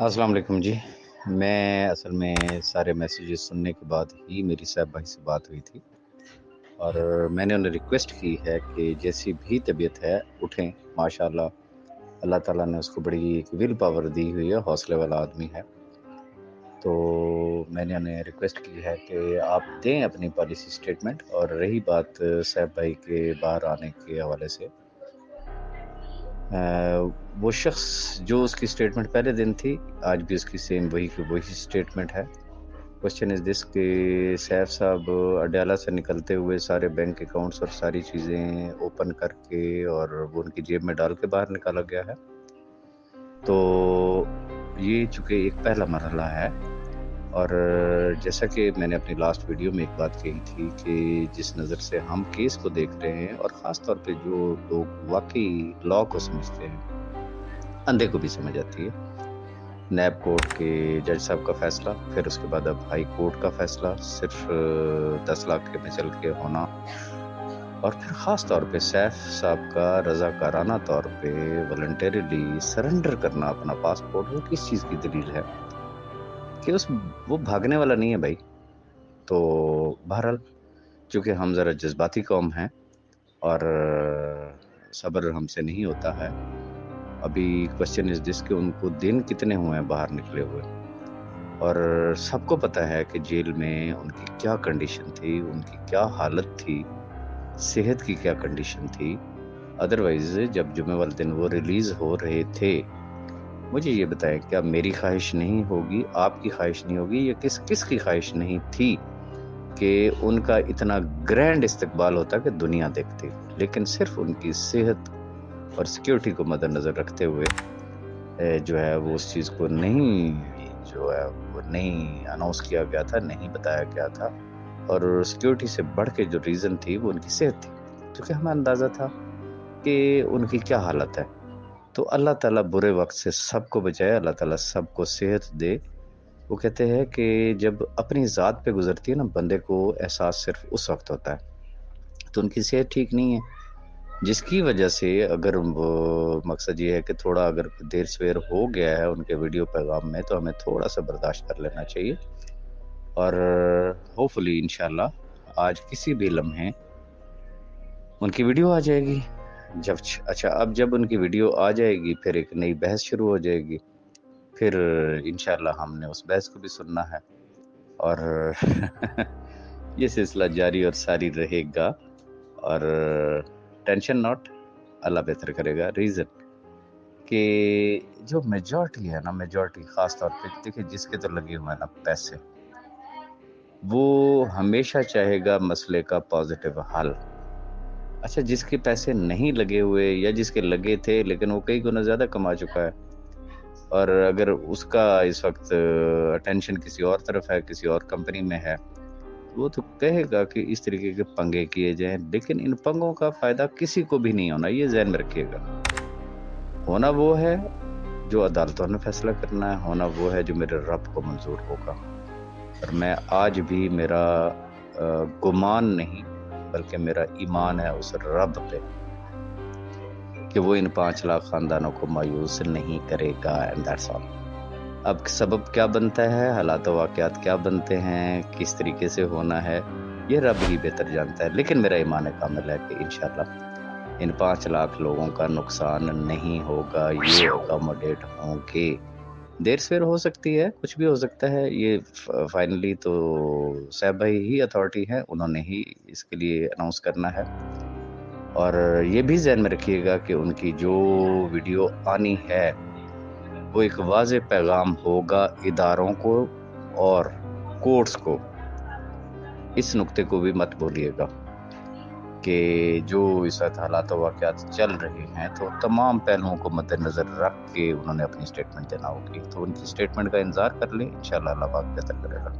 अस्सलाम वालेकुम जी। मैं असल में सारे मैसेजेस सुनने के बाद ही मेरी साहब भाई से बात हुई थी और मैंने उन्हें रिक्वेस्ट की है कि जैसी भी तबीयत है उठें। माशाल्लाह अल्लाह ताला ने उसको बड़ी एक विल पावर दी हुई है, हौसले वाला आदमी है। तो मैंने उन्हें रिक्वेस्ट की है कि आप दें अपनी पॉलिसी स्टेटमेंट। और रही बात साहब भाई के बाहर आने के हवाले से, वो शख्स जो उसकी स्टेटमेंट पहले दिन थी, आज भी उसकी सेम वही की वही स्टेटमेंट है। क्वेश्चन इज़ दिस कि सैफ साहब अडयाला से निकलते हुए सारे बैंक अकाउंट्स और सारी चीज़ें ओपन करके और वो उनकी जेब में डाल के बाहर निकाला गया है। तो ये चूँकि एक पहला मरहला है और जैसा कि मैंने अपनी लास्ट वीडियो में एक बात कही थी कि जिस नज़र से हम केस को देख रहे हैं और ख़ास तौर पे जो लोग वाक़ई लॉ को समझते हैं, अंधे को भी समझ आती है। नैब कोर्ट के जज साहब का फ़ैसला, फिर उसके बाद अब हाई कोर्ट का फ़ैसला सिर्फ 10 लाख के में चल के होना, और फिर ख़ास तौर पे सैफ साहब का रज़ाकाराना तौर पे वॉलंटरीली सरेंडर करना अपना पासपोर्ट, वो किस चीज़ की दलील है कि वो भागने वाला नहीं है भाई। तो बहरहाल चूँकि हम ज़रा जज्बाती कौम हैं और सब्र हमसे नहीं होता है। अभी क्वेश्चन इज़ दिस कि उनको दिन कितने हुए हैं बाहर निकले हुए, और सबको पता है कि जेल में उनकी क्या कंडीशन थी, उनकी क्या हालत थी, सेहत की क्या कंडीशन थी। अदरवाइज़ जब जुमे वाले दिन वो रिलीज़ हो रहे थे, मुझे ये बताएं क्या मेरी ख्वाहिश नहीं होगी, आपकी ख्वाहिश नहीं होगी, या किस की ख्वाहिश नहीं थी कि उनका इतना ग्रैंड इस्तकबाल होता कि दुनिया देखती। लेकिन सिर्फ उनकी सेहत और सिक्योरिटी को मद्देनज़र रखते हुए जो है वो उस चीज़ को जो है वो नहीं अनाउंस किया गया था, नहीं बताया गया था। और सिक्योरिटी से बढ़ के जो रीज़न थी वो उनकी सेहत थी, क्योंकि हमें अंदाज़ा था कि उनकी क्या हालत है। तो अल्लाह ताला बुरे वक़्त से सबको बचाए, अल्लाह ताला सबको सेहत दे। वो कहते हैं कि जब अपनी ज़ात पे गुज़रती है ना, बंदे को एहसास सिर्फ़ उस वक़्त होता है। तो उनकी सेहत ठीक नहीं है, जिसकी वजह से अगर वो मकसद ये है कि थोड़ा अगर देर सवेर हो गया है उनके वीडियो पैगाम में, तो हमें थोड़ा-सा बर्दाश्त कर लेना चाहिए। और होपफुली इंशाल्लाह आज किसी भी लम्हे उनकी वीडियो आ जाएगी। अब जब उनकी वीडियो आ जाएगी, फिर एक नई बहस शुरू हो जाएगी। फिर इंशाल्लाह हमने उस बहस को भी सुनना है और ये सिलसिला जारी और सारी रहेगा। और टेंशन नॉट, अल्लाह बेहतर करेगा। रीज़न कि जो मेजॉरिटी है ना, मेजॉरिटी ख़ास तौर पे देखिए जिसके तो लगे हुए हैं ना पैसे, वो हमेशा चाहेगा मसले का पॉज़िटिव हल। अच्छा, जिसके पैसे नहीं लगे हुए या जिसके लगे थे लेकिन वो कई गुना ज़्यादा कमा चुका है, और अगर उसका इस वक़्त अटेंशन किसी और तरफ है, किसी और कंपनी में है, वो तो कहेगा कि इस तरीके के पंगे किए जाएँ, लेकिन इन पंगों का फ़ायदा किसी को भी नहीं होना, ये ज़हन में रखिएगा। होना वो है जो अदालतों ने फ़ैसला करना है, होना वो है जो मेरे रब को मंज़ूर होगा। और मैं आज भी मेरा गुमान नहीं बल्कि मेरा ईमान है उस रब पे कि वो इन 5 लाख ख़ानदानों को मायूस नहीं करेगा, एंड दैट्स ऑल। अब सबब क्या बनता है, हालात व वाक़यात क्या बनते हैं, किस तरीके से होना है, ये रब ही बेहतर जानता है। लेकिन मेरा ईमान कामिल है कि इंशाअल्लाह इन 5 लाख लोगों का नुकसान नहीं होगा, ये अकोमोडेट होंगे। देर-सवेर हो सकती है, कुछ भी हो सकता है। ये फाइनली तो साहब भाई ही अथॉरिटी हैं, उन्होंने ही इसके लिए अनाउंस करना है। और ये भी ज़हन में रखिएगा कि उनकी जो वीडियो आनी है, वो एक वाज़ेह पैगाम होगा इदारों को और कोर्ट्स को। इस नुक्ते को भी मत भूलिएगा कि जो इस वक़्त हालात व वाक़यात चल रहे हैं, तो तमाम पहलुओं को मद्देनज़र रख के उन्होंने अपनी स्टेटमेंट देना होगी। तो उनकी स्टेटमेंट का इंतज़ार कर लें, इंशाअल्लाह अल्लाह पाक बेहतर करेगा।